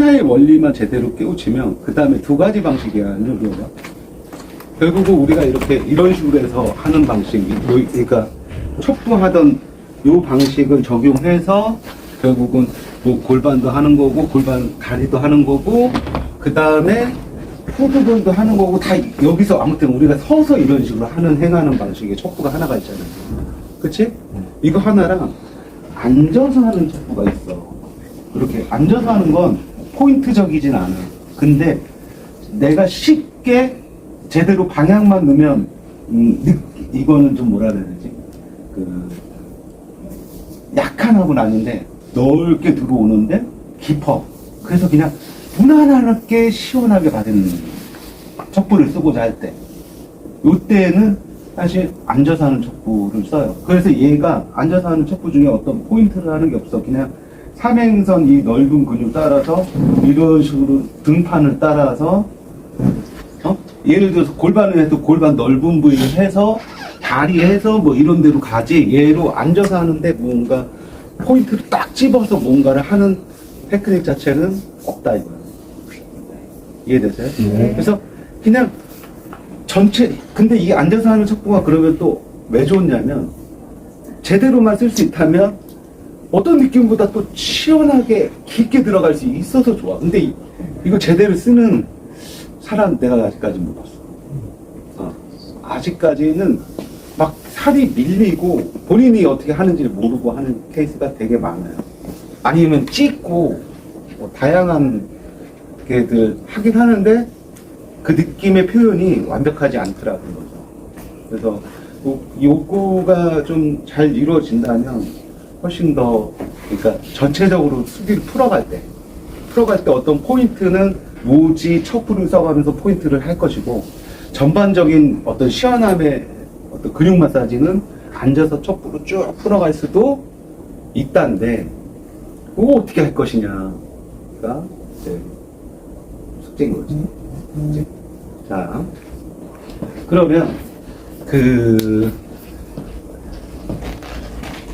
하나의 원리만 제대로 깨우치면 그 다음에 두 가지 방식이야. 누구야? 결국은 우리가 이렇게 이런 식으로 해서 하는 방식, 그러니까 촉구하던 요 방식을 적용해서 결국은 뭐 골반도 하는 거고 골반 다리도 하는 거고 그 다음에 후두근도 하는 거고 다 여기서 아무튼 우리가 서서 이런 식으로 행하는 방식의 촉구가 하나가 있잖아요. 그치? 이거 하나랑 앉아서 하는 촉구가 있어. 그렇게 앉아서 하는 건 포인트적이진 않아. 근데 내가 쉽게 제대로 방향만 넣으면 이거는 좀 뭐라 그래야 되지? 약한 합은 아닌데 넓게 들어오는데 깊어. 그래서 그냥 무난하게 시원하게 받은 척부를 쓰고자 할 때, 요때는 사실 앉아서 하는 척부를 써요. 그래서 얘가 앉아서 하는 척부 중에 어떤 포인트를 하는 게 없어. 그냥 삼행선 이 넓은 근육 따라서 이런 식으로 등판을 따라서 예를 들어서 골반을 해도 골반 넓은 부위를 해서 다리 해서 뭐 이런 데로 가지, 얘로 앉아서 하는데 뭔가 포인트를 딱 집어서 뭔가를 하는 테크닉 자체는 없다 이거야. 이해되세요? 그래서 그냥 전체, 근데 이 앉아서 하는 척부가 그러면 또 왜 좋냐면 제대로만 쓸 수 있다면 어떤 느낌보다 또 시원하게 깊게 들어갈 수 있어서 좋아. 근데 이거 제대로 쓰는 사람 내가 아직까지 못 봤어. 아직까지는 막 살이 밀리고 본인이 어떻게 하는지를 모르고 하는 케이스가 되게 많아요. 아니면 찢고 뭐 다양한 게들 하긴 하는데 그 느낌의 표현이 완벽하지 않더라고요. 그래서 요거가 좀 잘 이루어진다면 훨씬 더, 그러니까 전체적으로 수비를 풀어갈 때 어떤 포인트는 모지 척부를 써가면서 포인트를 할 것이고, 전반적인 어떤 시원함의 어떤 근육 마사지는 앉아서 척부로 쭉 풀어갈 수도 있다는데, 그거 어떻게 할 것이냐가 이제 숙제인 거지. 자, 그러면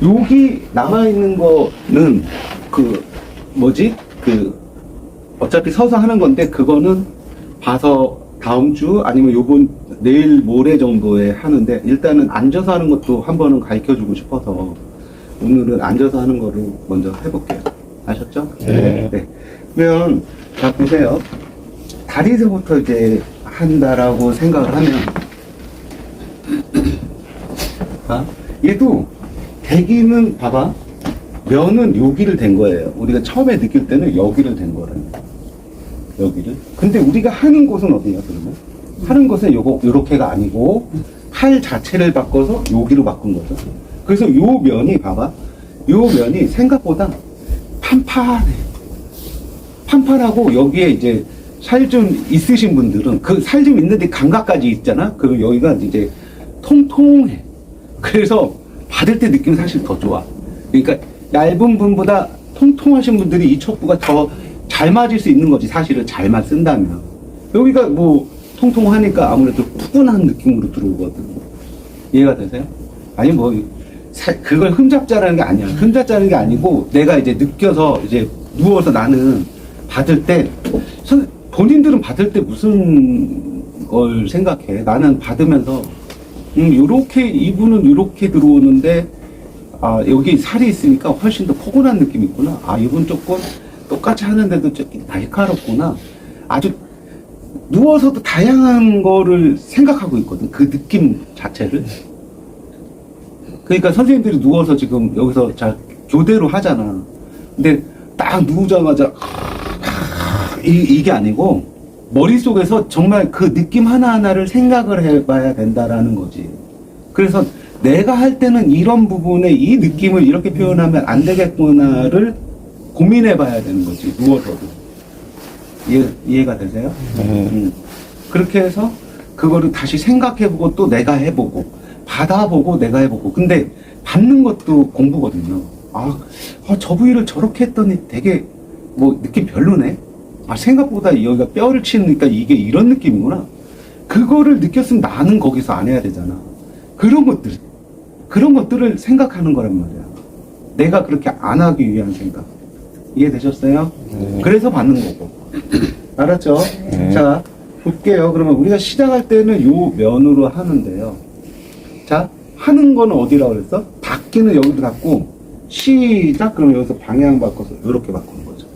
여기 남아있는 거는 어차피 서서 하는 건데, 그거는 봐서 다음 주 아니면 내일 모레 정도에 하는데, 일단은 앉아서 하는 것도 한 번은 가르쳐 주고 싶어서 오늘은 앉아서 하는 거를 먼저 해볼게요. 아셨죠? 네. 네. 그러면 자 보세요. 다리에서부터 이제 한다라고 생각을 하면, 얘도 대기는 봐봐. 면은 여기를 댄 거예요. 우리가 처음에 느낄 때는 여기를 댄 거라는 거예요. 여기를. 근데 우리가 하는 곳은 어디냐, 그러면? 하는 것은 요렇게가 아니고, 팔 자체를 바꿔서 여기로 바꾼 거죠. 그래서 요 면이, 봐봐. 요 면이 생각보다 판판해. 판판하고, 여기에 이제 살 좀 있으신 분들은, 그 살 좀 있는데 감각까지 있잖아? 그럼 여기가 이제 통통해. 그래서 받을 때 느낌은 사실 더 좋아. 그러니까 얇은 분보다 통통하신 분들이 이 척부가 더 잘 맞을 수 있는 거지. 사실은 잘만 쓴다면. 여기가 뭐 통통하니까 아무래도 푸근한 느낌으로 들어오거든. 이해가 되세요? 아니 뭐 그걸 흠잡자라는 게 아니야. 흠잡자는 게 아니고, 내가 이제 느껴서 이제 누워서 나는 받을 때, 본인들은 받을 때 무슨 걸 생각해? 나는 받으면서 요렇게 이분은 요렇게 들어오는데, 여기 살이 있으니까 훨씬 더 포근한 느낌이 있구나. 이분 조금 똑같이 하는데도 조금 날카롭구나. 아주 누워서도 다양한 거를 생각하고 있거든. 그 느낌 자체를. 그러니까 선생님들이 누워서 지금 여기서 교대로 하잖아. 근데 딱 누우자마자 이게 아니고, 머릿속에서 정말 그 느낌 하나하나를 생각을 해봐야 된다라는 거지. 그래서 내가 할 때는 이런 부분에 이 느낌을 이렇게 표현하면 안 되겠구나를 고민해봐야 되는 거지, 누워서도. 이해가 되세요? 그렇게 해서 그거를 다시 생각해보고 또 내가 해보고 받아보고 내가 해보고. 근데 받는 것도 공부거든요. 저 부위를 저렇게 했더니 되게 뭐 느낌 별로네. 생각보다 여기가 뼈를 치니까 이게 이런 느낌이구나. 그거를 느꼈으면 나는 거기서 안 해야 되잖아. 그런 것들을 생각하는 거란 말이야. 내가 그렇게 안 하기 위한 생각. 이해되셨어요? 그래서 받는 거고. 알았죠? 자, 볼게요. 그러면 우리가 시작할 때는 요 면으로 하는데요. 자, 하는 거는 어디라고 그랬어? 닫기는 여기도 닫고, 시작! 그러면 여기서 방향 바꿔서 이렇게 바꾸는 거죠.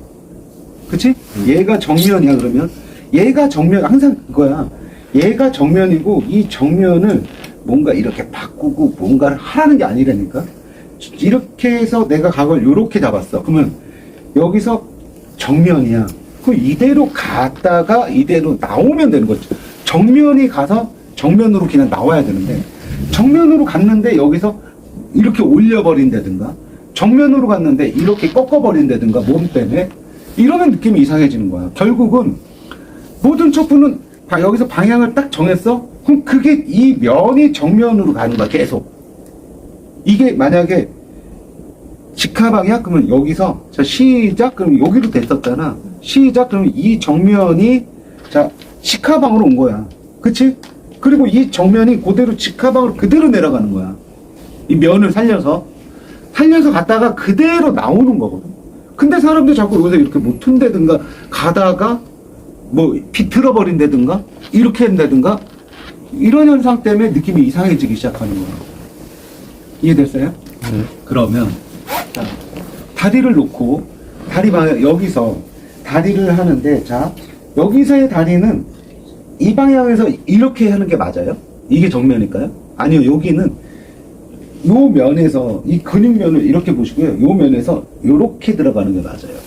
그치? 얘가 정면이야, 그러면. 얘가 정면, 항상 그거야. 얘가 정면이고, 이 정면을 뭔가 이렇게 바꾸고 뭔가를 하라는 게 아니라니까? 이렇게 해서 내가 각을 이렇게 잡았어. 그러면 여기서 정면이야. 그럼 이대로 갔다가 이대로 나오면 되는 거죠. 정면이 가서 정면으로 그냥 나와야 되는데, 정면으로 갔는데 여기서 이렇게 올려버린다든가, 정면으로 갔는데 이렇게 꺾어버린다든가, 몸 때문에. 이러면 느낌이 이상해지는 거야. 결국은 모든 척부는 여기서 방향을 딱 정했어? 그럼 그게 이 면이 정면으로 가는 거야, 계속. 이게 만약에 직하방이야? 그러면 여기서, 자, 시작? 그러면 여기로 됐었잖아. 시작? 그러면 이 정면이, 자, 직하방으로 온 거야. 그치? 그리고 이 정면이 그대로 직하방으로 그대로 내려가는 거야. 이 면을 살려서 갔다가 그대로 나오는 거거든. 근데 사람들이 자꾸 여기서 이렇게 못 튼다든가, 가다가 뭐 비틀어 버린다든가, 이렇게 한다든가, 이런 현상 때문에 느낌이 이상해지기 시작하는 거야. 이해됐어요? 그러면 자, 다리를 놓고 다리 방향, 여기서 다리를 하는데, 자, 여기서의 다리는 이 방향에서 이렇게 하는 게 맞아요? 이게 정면일까요? 아니요, 여기는 요 면에서 이 근육면을 이렇게 보시고요, 요 면에서 요렇게 들어가는 게 맞아요.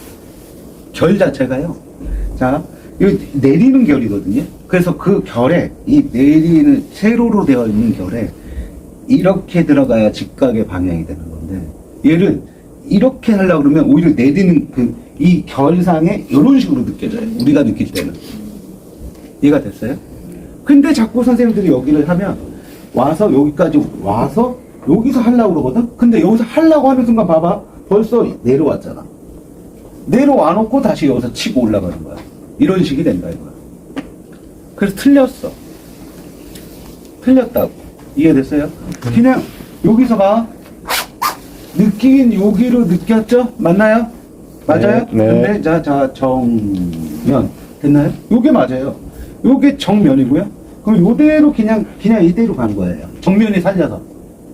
결 자체가요. 자, 이 내리는 결이거든요. 그래서 그 결에, 이 내리는 세로로 되어 있는 결에 이렇게 들어가야 직각의 방향이 되는 건데, 얘를 이렇게 하려고 그러면 오히려 내리는 이 결상에 이런 식으로 느껴져요. 우리가 느낄 때는. 이해가 됐어요? 근데 자꾸 선생님들이 여기를 하면 와서 여기까지 와서 여기서 하려고 그러거든? 근데 여기서 하려고 하는 순간 봐봐. 벌써 내려왔잖아. 내려와 놓고 다시 여기서 치고 올라가는 거야. 이런 식이 된다, 이거야. 그래서 틀렸어. 틀렸다고. 이해됐어요? 그냥 여기서 봐. 느끼긴 여기로 느꼈죠? 맞나요? 맞아요? 네. 근데 자 정면 됐나요? 요게 맞아요. 요게 정면이고요. 그럼 요대로 그냥 이대로 간 거예요. 정면이 살려서.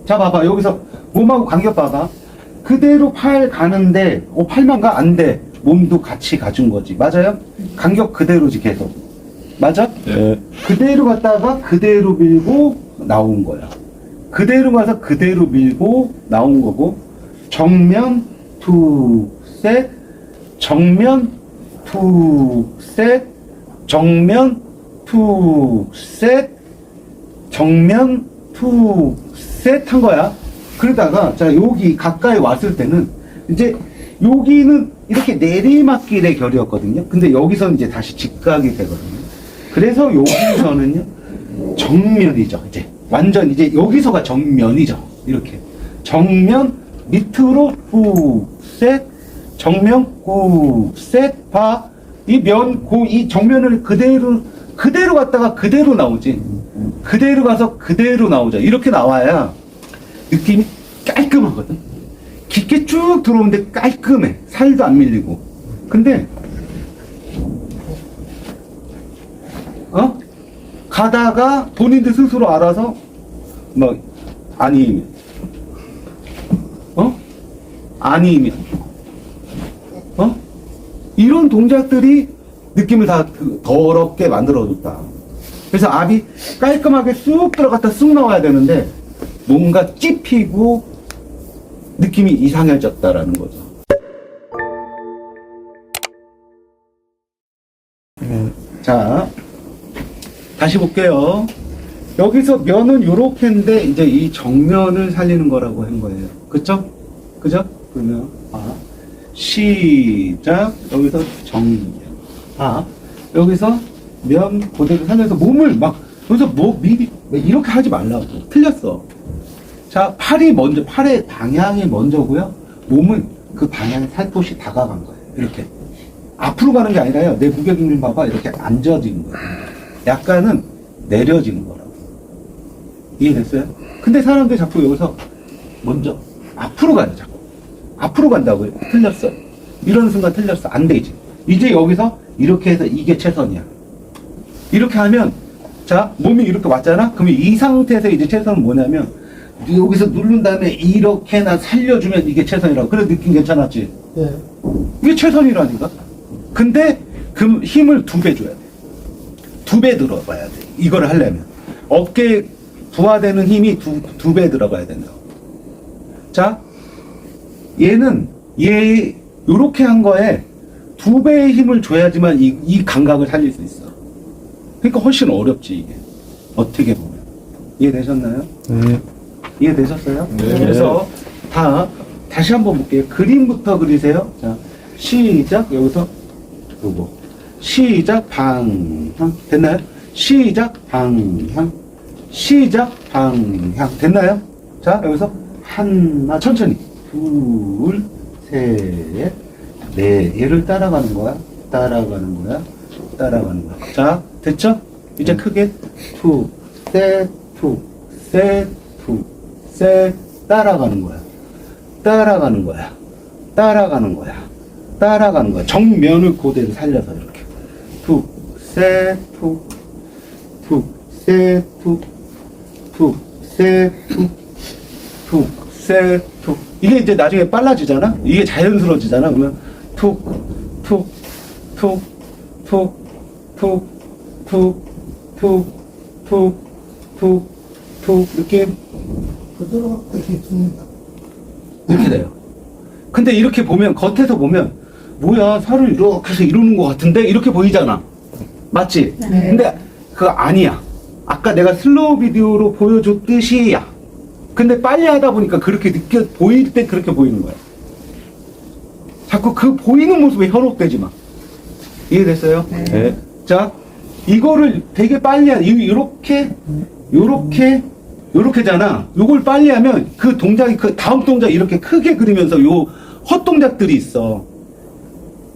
자, 봐봐. 여기서 몸하고 간격 봐봐. 그대로 팔 가는데 팔만 가? 안 돼. 몸도 같이 가준 거지. 맞아요? 간격 그대로지, 계속. 맞아? 네. 그대로 갔다가 그대로 밀고 나온 거야. 그대로 가서 그대로 밀고 나온 거고, 정면 투 셋, 정면 투 셋, 정면 투 셋, 정면 투 셋 한 거야. 그러다가 자, 여기 가까이 왔을 때는 이제 여기는 이렇게 내리막길의 결이었거든요. 근데 여기서는 이제 다시 직각이 되거든요. 그래서 여기서는요 정면이죠. 이제 완전 이제 여기서가 정면이죠. 이렇게 정면 밑으로 굿셋, 정면 굿셋. 봐. 이 정면을 그대로 갔다가 그대로 나오지. 그대로 가서 그대로 나오죠. 이렇게 나와야 느낌이 깔끔하거든. 깊게 쭉 들어오는데 깔끔해. 살도 안 밀리고. 근데 가다가 본인들 스스로 알아서 아니면 아니면 이런 동작들이 느낌을 다 더럽게 만들어줬다. 그래서 압이 깔끔하게 쑥 들어갔다 쑥 나와야 되는데 뭔가 찝히고 느낌이 이상해졌다라는 거죠. 자, 다시 볼게요. 여기서 면은 요렇게인데 이제 이 정면을 살리는 거라고 한 거예요. 그쵸? 그죠? 그러면 시작. 여기서 정면. 여기서 면 그대로 살려서 몸을 막 여기서 미리 이렇게 하지 말라고. 틀렸어. 자, 팔의 방향이 먼저고요. 몸은 그 방향에 살포시 다가간 거예요. 이렇게. 앞으로 가는 게 아니라요. 내 무게중심 봐봐. 이렇게 앉아지는 거예요. 약간은 내려지는 거라고. 이해됐어요? 근데 사람들이 자꾸 여기서 먼저 앞으로 가요. 자꾸. 앞으로 간다고요. 틀렸어요. 이러는 순간 틀렸어. 안 되지. 이제 여기서 이렇게 해서 이게 최선이야. 이렇게 하면, 자, 몸이 이렇게 왔잖아? 그러면 이 상태에서 이제 최선은 뭐냐면, 여기서 누른 다음에 이렇게나 살려주면 이게 최선이라고. 그래, 느낌 괜찮았지? 예. 이게 최선이라니까? 근데 그 힘을 2배 줘야 돼. 2배 들어가야 돼. 이거를 하려면. 어깨에 부하되는 힘이 두 배 들어가야 된다고. 자, 얘는, 요렇게 한 거에 2배의 힘을 줘야지만 이 감각을 살릴 수 있어. 그러니까 훨씬 어렵지, 이게. 어떻게 보면. 이해되셨나요? 네. 이해되셨어요? 네. 그래서 다시 한번 볼게요. 그림부터 그리세요. 자, 시작. 여기서 요거. 시작 방향. 됐나요? 시작 방향. 시작 방향. 됐나요? 자, 여기서 하나 천천히. 둘, 셋, 넷. 얘를 따라가는 거야. 따라가는 거야. 따라가는 거야. 자, 됐죠? 이제 크게 투, 셋, 투, 셋, 투, 셋. 따라가는 거야. 따라가는 거야. 따라가는 거야. 따라가는 거야. 정면을 그대로 살려서 이렇게. 툭, 셋, 툭, 툭, 셋, 툭, 툭, 셋, 툭, 툭, 셋, 툭. 이게 이제 나중에 빨라지잖아? 이게 자연스러워지잖아? 그러면 툭, 툭, 툭, 툭, 툭, 툭, 툭, 툭, 툭, 툭. 이렇게. 그대로 이렇게 있습니다. 이렇게 돼요. 근데 이렇게 보면, 겉에서 보면, 뭐야, 살을 이렇게 해서 이러는 것 같은데? 이렇게 보이잖아. 맞지? 네. 근데 그거 아니야. 아까 내가 슬로우 비디오로 보여줬듯이야. 근데 빨리 하다 보니까 그렇게 보일 때 그렇게 보이는 거야. 자꾸 그 보이는 모습에 현혹되지 마. 이해됐어요? 네. 자, 이거를 되게 빨리 요렇게잖아. 요걸 빨리 하면 그 동작이, 그 다음 동작 이렇게 크게 그리면서 요 헛동작들이 있어.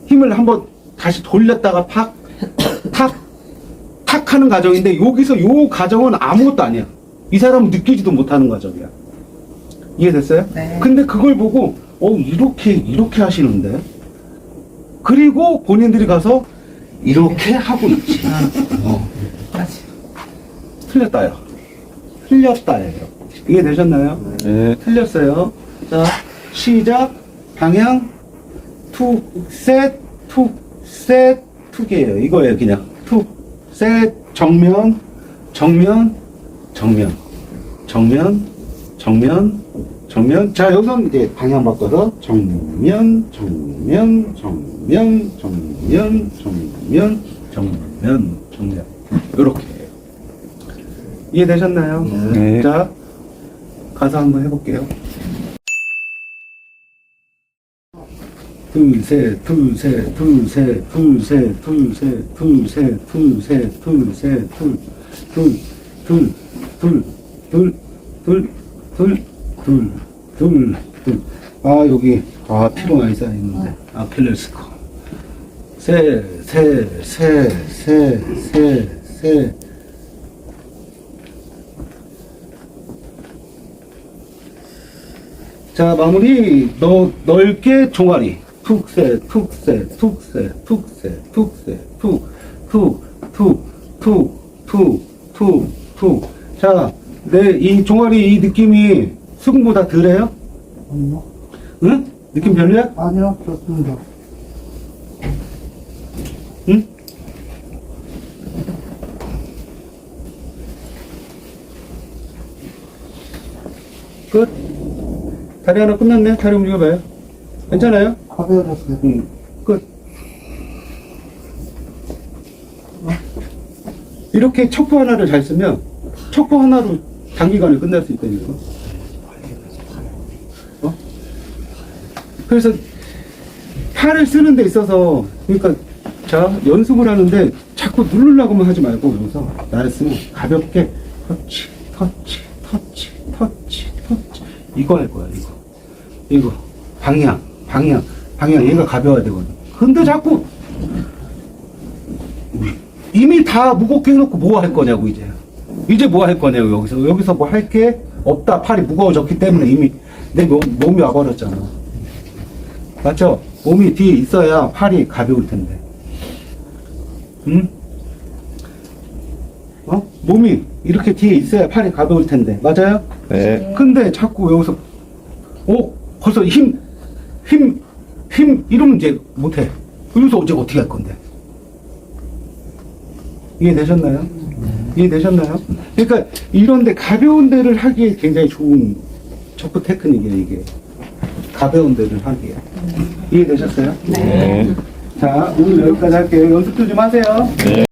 힘을 한번 다시 돌렸다가 팍, 탁, 탁 하는 과정인데 여기서 요 과정은 아무것도 아니야. 이 사람은 느끼지도 못하는 과정이야. 이해됐어요? 네. 근데 그걸 보고, 이렇게 하시는데? 그리고 본인들이 가서 이렇게 하고 있지. 맞아. 틀렸다요. 틀렸다예요. 이해되셨나요? 네. 틀렸어요. 자, 시작, 방향, 툭, 셋, 툭, 셋, 툭이에요. 이거예요, 그냥. 툭, 셋, 정면, 정면, 정면, 정면, 정면, 정면. 자, 여기서 이제 방향 바꿔서 정면, 정면, 정면, 정면, 정면, 정면, 정면. 요렇게. 이해되셨나요? 네. 자, 가서 한번 해볼게요. 둘, 셋, 둘, 셋, 둘, 셋, 둘, 셋, 둘, 셋, 둘, 셋, 둘, 셋, 둘, 셋, 둘, 둘, 둘, 둘, 둘, 둘, 둘, 둘, 둘, 둘. 아, 여기, 피로 많이 쌓여있는데. 아킬레스건. 셋, 셋, 셋, 셋, 셋, 셋. 자, 마무리. 넓게 종아리. 툭세, 툭세, 툭세, 툭세, 툭세, 툭, 툭, 툭, 툭, 툭, 툭, 툭. 자, 이 종아리 이 느낌이 수근보다 덜해요? 아니요. 응? 느낌 별로야? 아니요, 좋습니다. 응? 끝. 다리 하나 끝났네. 다리 움직여봐요. 괜찮아요? 가벼워졌어요. 응. 끝. 이렇게 척포 하나를 잘 쓰면 척포 하나로 단기간에 끝낼 수 있다니까. 그래서 팔을 쓰는 데 있어서, 그러니까 자, 연습을 하는데 자꾸 누르려고만 하지 말고 여기서 나를 쓰면 가볍게 터치, 터치, 터치, 터치, 터치. 이거 할 거야, 이거. 방향. 얘가 가벼워야 되거든. 근데 자꾸 이미 다 무겁게 해놓고 뭐 할 거냐고, 이제 뭐 할 거냐고. 여기서 뭐 할 게 없다. 팔이 무거워졌기 때문에 이미 내 몸이 와버렸잖아. 맞죠? 몸이 뒤에 있어야 팔이 가벼울 텐데. 응? 몸이 이렇게 뒤에 있어야 팔이 가벼울 텐데. 맞아요? 네. 근데 자꾸 여기서, 벌써 힘, 이러면 이제 못해. 여기서 이제 어떻게 할 건데? 이해되셨나요? 이해되셨나요? 그러니까 이런데 가벼운 데를 하기에 굉장히 좋은 척부 테크닉이에요, 이게. 가벼운 데를 하기에. 이해되셨어요? 네. 자, 오늘 여기까지 할게요. 연습도 좀 하세요. 네.